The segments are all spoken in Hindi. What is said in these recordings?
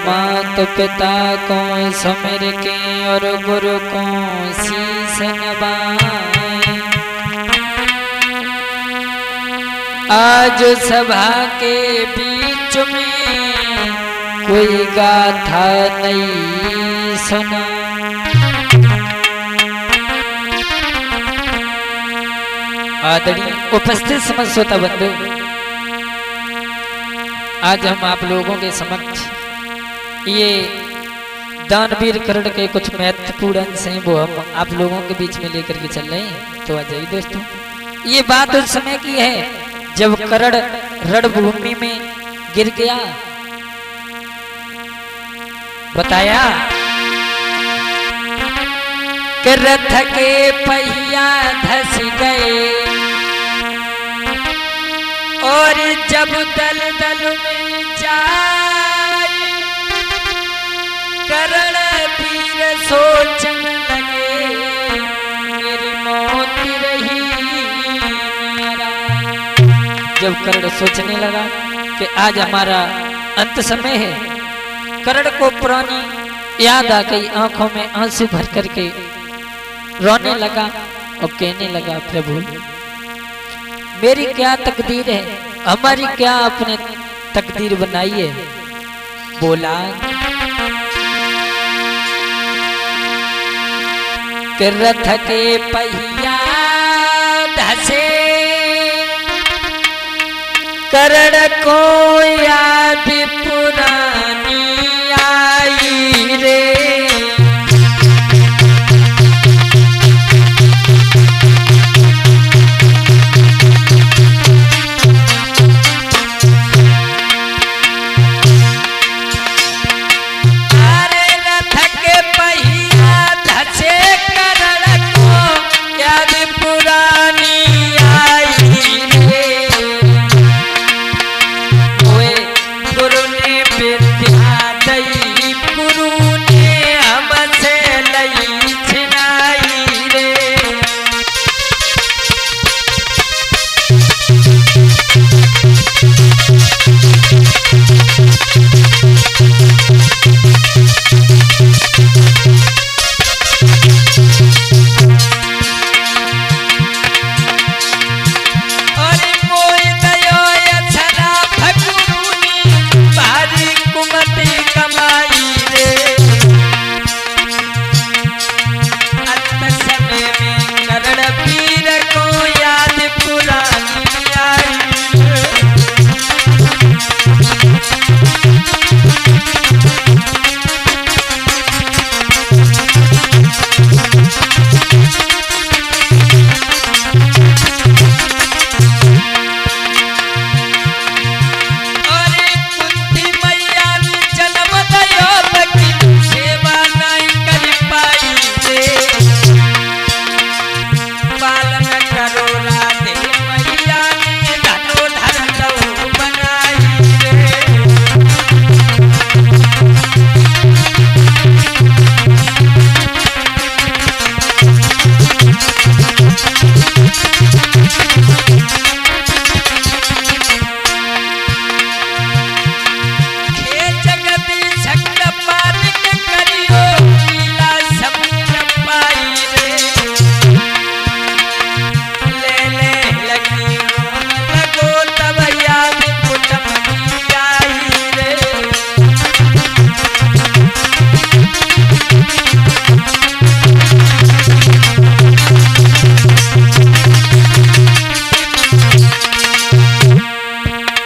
मात पिता को सुमिर के और गुरु को शीस नवाए। आज सभा के बीच में कोई गाथा नहीं सुना। आदरणीय उपस्थित समस्त श्रोता बंधु, आज हम आप लोगों के समक्ष ये दानवीर करण के कुछ महत्वपूर्ण अंश हैं, वो हम आप लोगों के बीच में लेकर के चल रहे हैं। तो आ जाइए दोस्तों, ये बात उस समय की है जब करण रणभूमि में गिर गया। बताया कि रथ के पहिया धस गए और जब दल दल में जाए करण वीर सोचन लगे मेरी मौत रही मेरा। जब करण सोचने लगा कि आज हमारा अंत समय है, करण को पुरानी याद आ गई, आंखों में आंसू भर करके रोने लगा और कहने लगा, प्रभु मेरी क्या तकदीर है, हमारी क्या आपने तकदीर बनाई है। बोला कि रथ के पहिया धसे करण को याद पुरानी आई रे।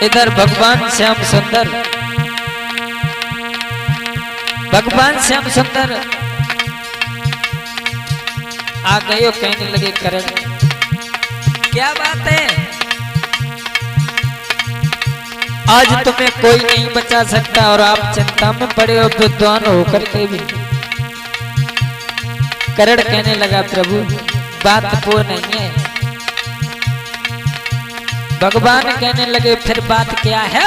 इधर भगवान श्याम सुंदर आ गए, कहने लगे करण क्या बात है, आज तुम्हें कोई नहीं बचा सकता और आप चिंता में पड़े हो विद्वान होकर के भी। करण कहने लगा, प्रभु बात वो नहीं है। भगवान कहने लगे, फिर बात क्या है।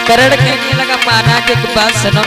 करण कहने लगा, महाराज एक बात सुनो,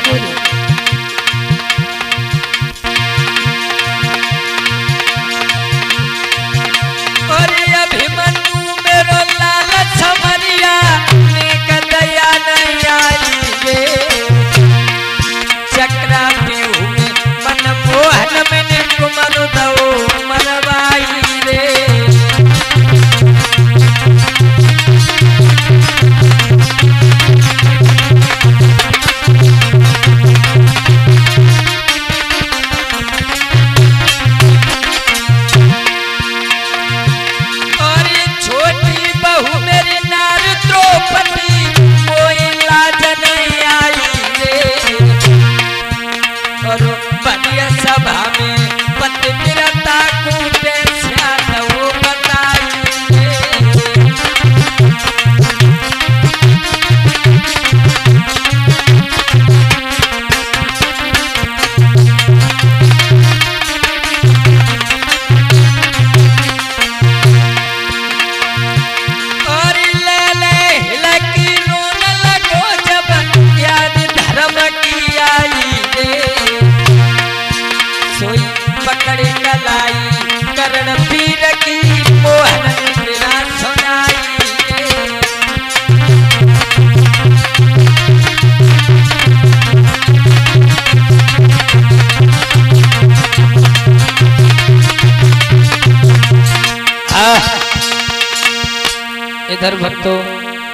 इधर भक्तों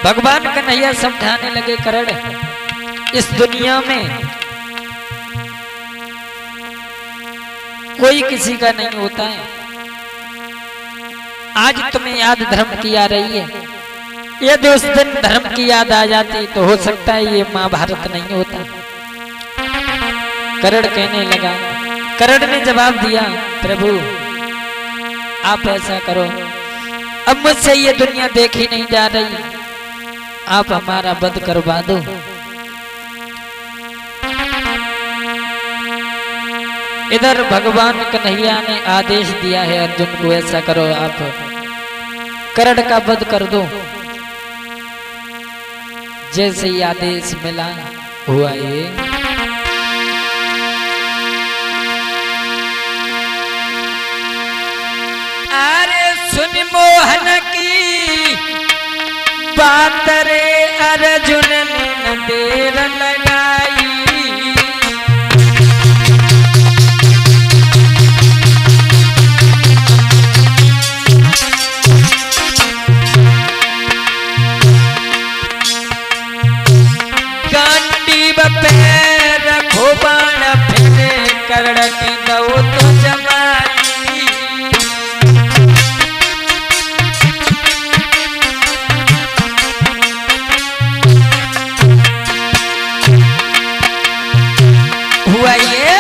भगवान कन्हैया समझाने लगे, करण इस दुनिया में कोई किसी का नहीं होता है। आज तुम्हें याद धर्म की आ रही है, यदि उस दिन धर्म की याद आ जाती तो हो सकता है ये महाभारत नहीं होता। करण कहने लगा, करण ने जवाब दिया, प्रभु आप ऐसा करो, अब मुझसे ये दुनिया देखी नहीं जा रही, आप हमारा वध करवा दो। इधर भगवान कन्हैया ने आदेश दिया है अर्जुन को, ऐसा करो आप करण का वध कर दो। जैसे ही आदेश मिला हुआ ये अरे सुन मोहन की बात रे अर्जुन ने न देर लगाई। गांडीव पे रखो बाण फिरे कर्ण की दो तो जमाई। हुआ ये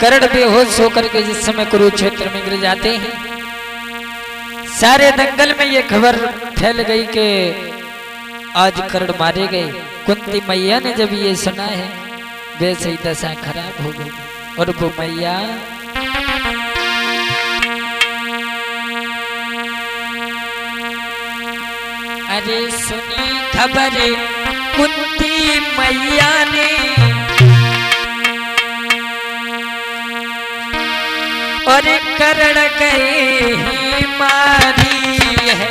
कर्ण बेहोश होकर के जिस समय कुरुक्षेत्र में गिर जाते हैं, सारे दंगल में ये खबर फैल गई कि आज कर्ण मारे गए। कुंती मैया ने जब ये सुना है, वैसे ही दशा खराब हो गई। और वो मैया अरे सुनी खबर कुंती मैया ने, और कर्ण गए ही मारी है।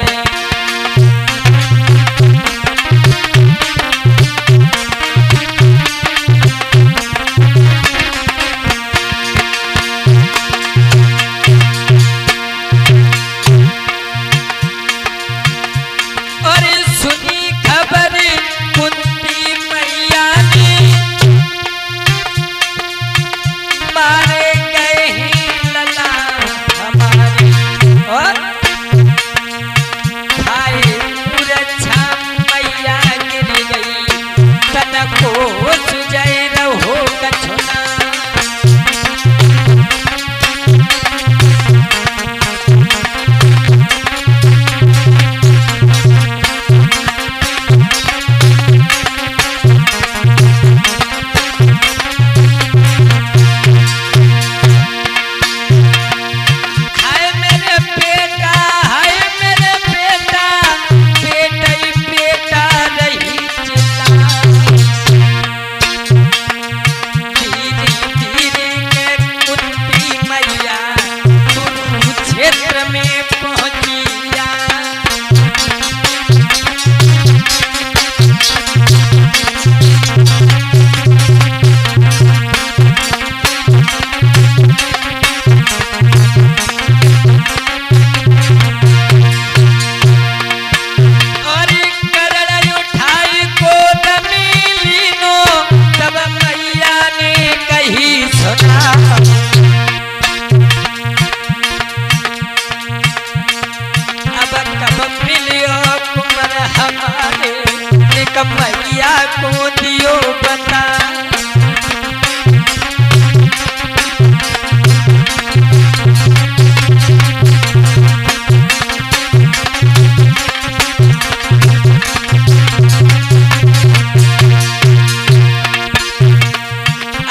मैया को दियो बता,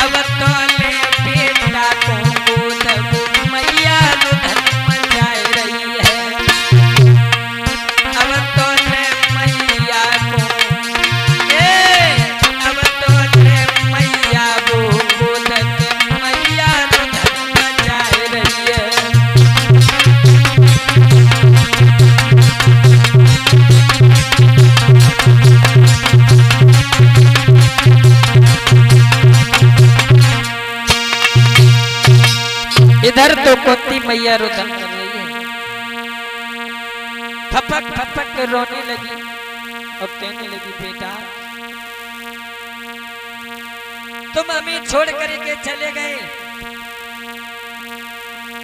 अब तो ले बेटा को गोद मैया धर्म जाए रही है। अब तो ले मैया को इधर तो कुंती मैया रुदन कर रही है, फपक फपक रोने लगी और कहने लगी बेटा तुम हमें छोड़ करके चले गए,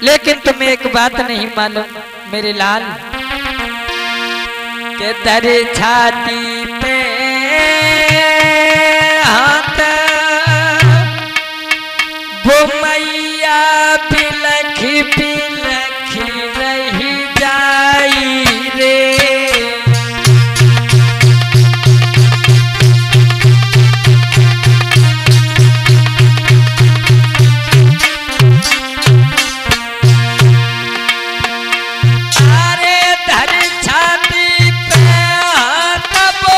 लेकिन तुम्हें एक बात नहीं मालूम मेरे लाल, के दर छाती पे हाथ वो मैया बिलख बिलख रही जाई रे। अरे धर छाती पे हाथ वो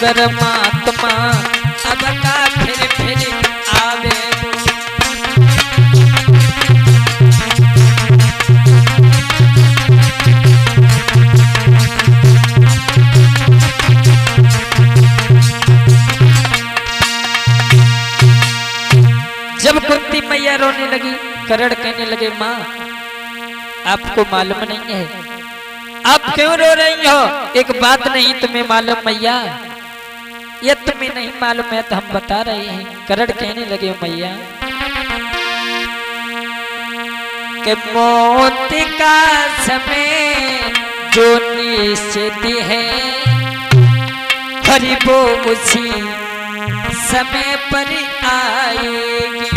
सुगर महात्मा अब का फिर आवे। जब कुंती मैया रोने लगी, करण कहने लगे माँ आपको मालूम नहीं है आप क्यों रो रही हो? एक बात नहीं तुम्हें मालूम मैया? ये तुम्हें नहीं मालूम है तो हम बता रहे हैं। करण कहने लगे मैया कि मौत का समय जो निश्चित है हरि वो उसी समय पर आएगी।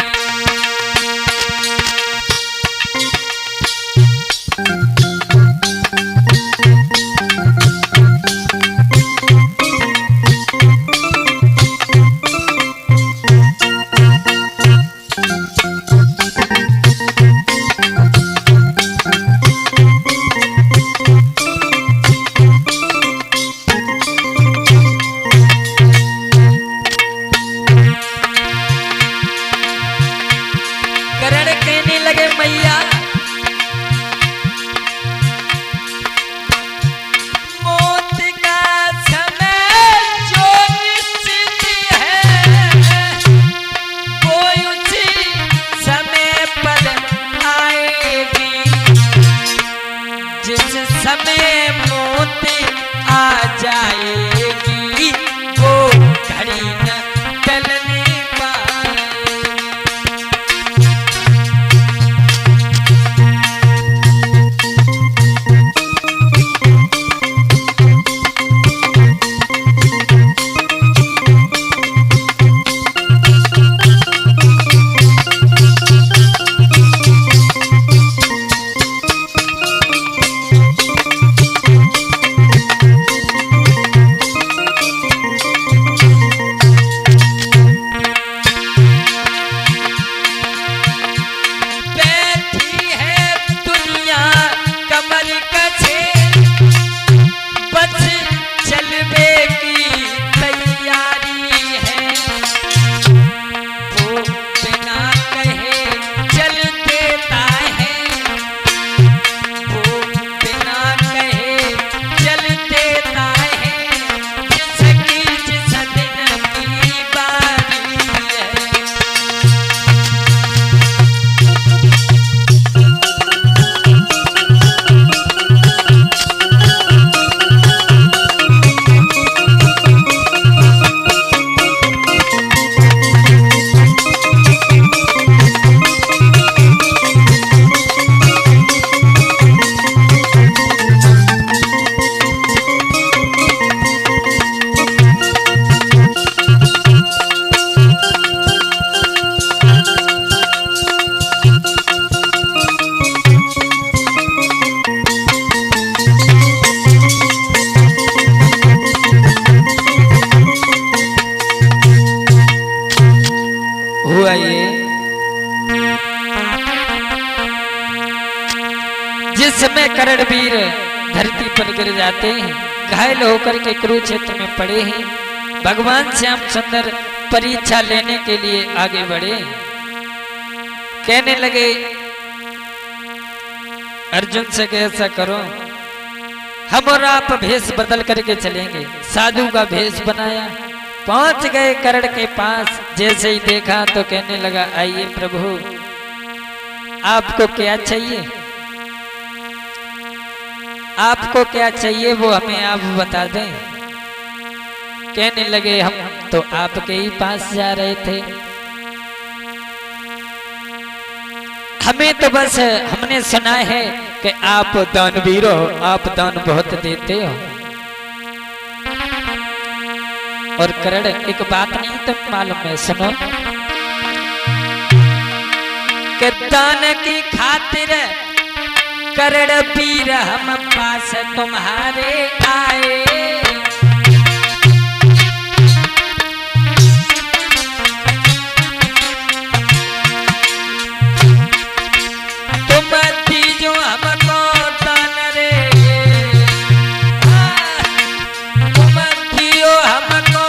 समय मौत आ जाएगी वो घड़ी न टलने पाएगी। हुआ ये जिस समय करणवीर धरती पर गिर जाते हैं, घायल होकर के कुरुक्षेत्र में पड़े हैं, भगवान श्याम सुंदर परीक्षा लेने के लिए आगे बढ़े। कहने लगे अर्जुन से कि ऐसा करो हम और आप भेष बदल करके चलेंगे। साधु का भेष बनाया, पहुंच गए कर्ण के पास। जैसे ही देखा तो कहने लगा आइए प्रभु आपको क्या चाहिए, आपको क्या चाहिए वो हमें आप बता दें। कहने लगे हम तो आपके ही पास जा रहे थे, हमें तो बस हमने सुना है कि आप दानवीर हो, आप दान बहुत देते हो। और करण एक बात नहीं तुम मालूम है, सुनो कि दान की खातिर करण वीर हम पास तुम्हारे आए। हमको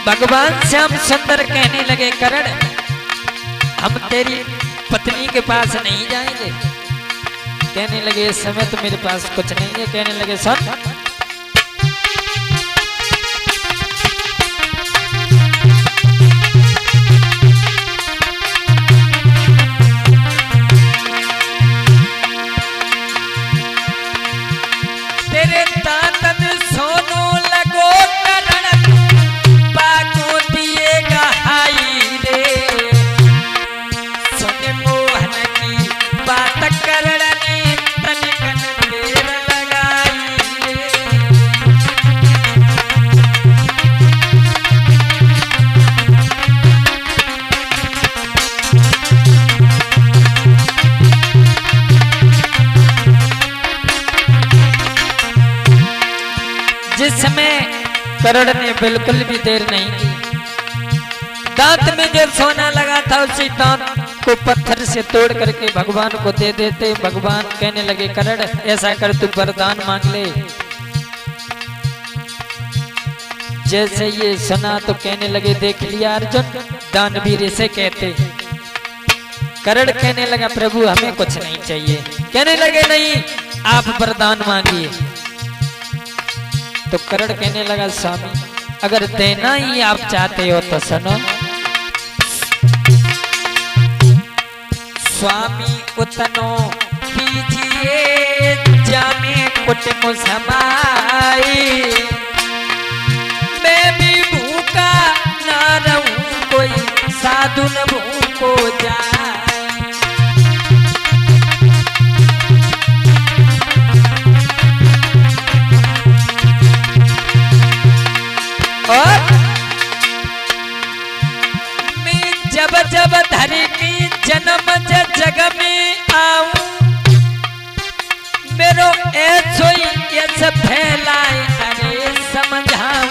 भगवान श्याम सुंदर कहने लगे करण हम तेरी पत्नी के पास नहीं जाएंगे। कहने लगे इस समय तो मेरे पास कुछ नहीं है। कहने लगे सुन तेरे तातन सोनो लगो करण बागो दिएगा हाई रे सोने मोहन की बात करण ने तनिकन देर लगाई रे। जिस समय करण ने बिल्कुल भी देर नहीं की, दांत में जो सोना लगा था उसी दांत को पत्थर से तोड़ करके भगवान को दे देते। भगवान कहने लगे करण ऐसा कर तू वरदान मांग ले। जैसे ये सुना तो कहने लगे देख लिया अर्जुन दानवीर इसे कहते। करण कहने लगा प्रभु हमें कुछ नहीं चाहिए। कहने लगे नहीं आप वरदान मांगिए। तो करण कहने लगा स्वामी अगर देना ही आप चाहते हो तो सुनो। स्वामी उतनो कीजिए जामे कुटुंब समाई मैं भी भूखा ना रहूं कोई साधु न भूखो जाए। और मैं जब जब धरी की जन्म जग में आऊं मेरो ऐसो ही ऐसे फैलाए अरे समझाऊं।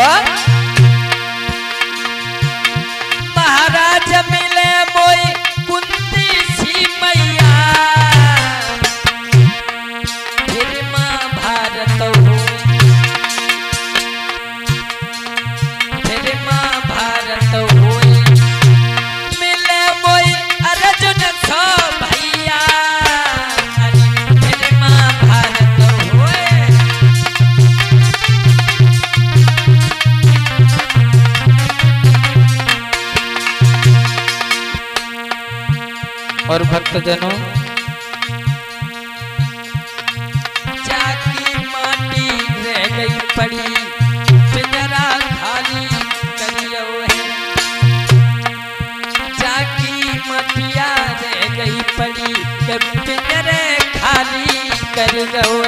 और महाराज मिले मोई कुंती सी मैया फिर महाभारत हो महाभारत होए मिले मोई अर्जुन सो भैया फिर महाभारत होए। और भक्तजनों जाकी माटी रह गई पड़ी पिंजरा खाली करियो है। जाकी मटिया रह गई पड़ी पिंजरे खाली कर गो